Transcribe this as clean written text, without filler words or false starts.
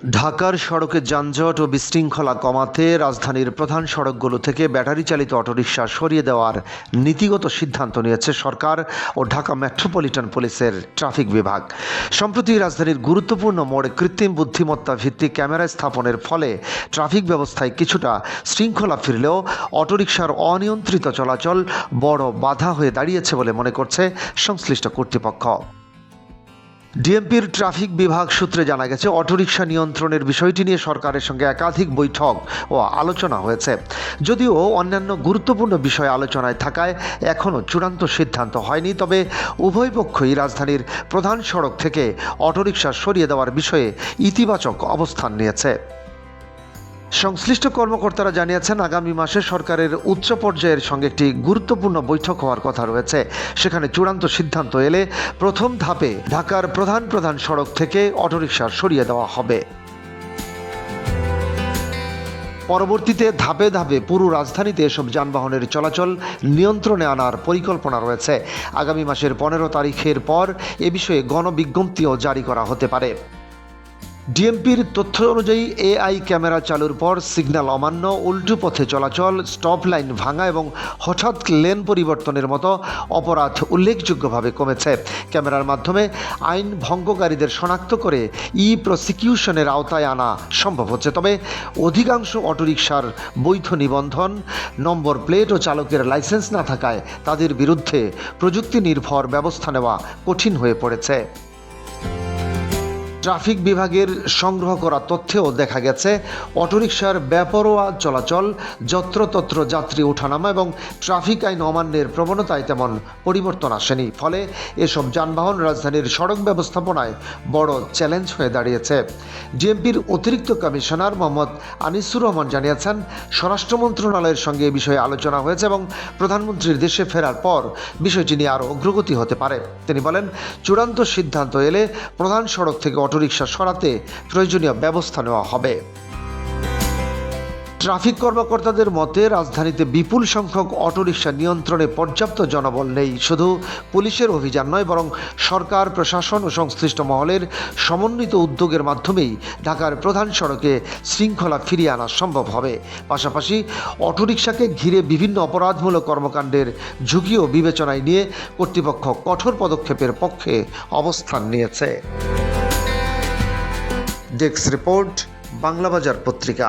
ঢাকার সড়কে যানজট ও বিশৃঙ্খলা কমাতে রাজধানীর প্রধান সড়কগুলো থেকে ব্যাটারি চালিত অটোরিকশা সরিয়ে দেওয়ার নীতিগত সিদ্ধান্ত নিয়েছে সরকার ও ঢাকা মেট্রোপলিটন পুলিশের ট্রাফিক বিভাগ। সম্প্রতি রাজধানীর গুরুত্বপূর্ণ মোড়ে কৃত্রিম বুদ্ধিমত্তা ভিত্তিক ক্যামেরা স্থাপনের ফলে ট্রাফিক ব্যবস্থায় কিছুটা শৃঙ্খলা ফিরলেও অটোরিকশার অনিয়ন্ত্রিত চলাচল বড় বাধা হয়ে দাঁড়িয়েছে বলে মনে করছে সংশ্লিষ্ট কর্তৃপক্ষ। ডিএমপির ট্রাফিক বিভাগ সূত্রে জানা গেছে, অটোরিকশা নিয়ন্ত্রণের বিষয়টি নিয়ে সরকারের সঙ্গে একাধিক বৈঠক ও আলোচনা হয়েছে। যদিও অন্যান্য গুরুত্বপূর্ণ বিষয় আলোচনায় থাকায় এখনও চূড়ান্ত সিদ্ধান্ত হয়নি, তবে উভয় পক্ষই রাজধানীর প্রধান সড়ক থেকে অটোরিকশা সরিয়ে দেওয়ার বিষয়ে ইতিবাচক অবস্থান নিয়েছে। সংশ্লিষ্ট কর্মকর্তারা জানিয়েছেন, আগামী মাসে সরকারের উচ্চ পর্যায়ের সঙ্গে একটি গুরুত্বপূর্ণ বৈঠক হওয়ার কথা রয়েছে। সেখানে চূড়ান্ত সিদ্ধান্ত এলে প্রথম ধাপে ঢাকার প্রধান সড়ক থেকে অটোরিকশা সরিয়ে দেওয়া হবে। পরবর্তীতে ধাপে ধাপে পুরো রাজধানীতে এসব যানবাহনের চলাচল নিয়ন্ত্রণে আনার পরিকল্পনা রয়েছে। আগামী মাসের 15 তারিখের পর এ বিষয়ে গণবিজ্ঞপ্তিও জারি করা হতে পারে। ডিএমপির তথ্য অনুযায়ী এআই ক্যামেরা চালুর পর সিগন্যাল অমান্য, উল্টো পথে চলাচল, স্টপ লাইন ভাঙা এবং হঠাৎ লেন পরিবর্তনের মতো অপরাধ উল্লেখযোগ্যভাবে কমেছে। ক্যামেরার মাধ্যমে আইন ভঙ্গকারীদের শনাক্ত করে প্রসিকিউশনের আওতায় আনা সম্ভব হচ্ছে। তবে অধিকাংশ অটোরিকশার বৈধ নিবন্ধন, নম্বর প্লেট ও চালকের লাইসেন্স না থাকায় তাদের বিরুদ্ধে প্রযুক্তি নির্ভর ব্যবস্থা নেওয়া কঠিন হয়ে পড়েছে। ট্রাফিক বিভাগের সংগ্রহ করা তথ্যেও দেখা গেছে, অটোরিকশার বেপরোয়া চলাচল, যত্রতত্র যাত্রী ওঠানামা এবং ট্রাফিক আইন অমান্যের প্রবণতায় তেমন পরিবর্তন আসেনি। ফলে এসব যানবাহন রাজধানীর সড়ক ব্যবস্থাপনায় বড় চ্যালেঞ্জ হয়ে দাঁড়িয়েছে। ডিএমপির অতিরিক্ত কমিশনার মোহাম্মদ আনিসুর রহমান জানিয়েছেন, স্বরাষ্ট্র মন্ত্রণালয়ের সঙ্গে এ বিষয়ে আলোচনা হয়েছে এবং প্রধানমন্ত্রীর দেশে ফেরার পর বিষয়টি নিয়ে আরও অগ্রগতি হতে পারে। তিনি বলেন, চূড়ান্ত সিদ্ধান্ত এলে প্রধান সড়ক থেকে অটোরিকশা সরাতে প্রয়োজনীয় ব্যবস্থা নেওয়া হবে। ট্রাফিক কর্মকর্তাদের মতে, রাজধানীতে বিপুল সংখ্যক অটোরিকশা নিয়ন্ত্রণে পর্যাপ্ত জনবল নেই। শুধু পুলিশের অভিযান নয়, বরং সরকার, প্রশাসন ও সংশ্লিষ্ট মহলের সমন্বিত উদ্যোগের মাধ্যমেই ঢাকার প্রধান সড়কে শৃঙ্খলা ফিরিয়ে আনা সম্ভব হবে। পাশাপাশি অটোরিকশাকে ঘিরে বিভিন্ন অপরাধমূলক কর্মকাণ্ডের ঝুঁকিও বিবেচনায় নিয়ে কর্তৃপক্ষ কঠোর পদক্ষেপের পক্ষে অবস্থান নিয়েছে। ডেস্ক রিপোর্ট, বাংলাবাজার পত্রিকা।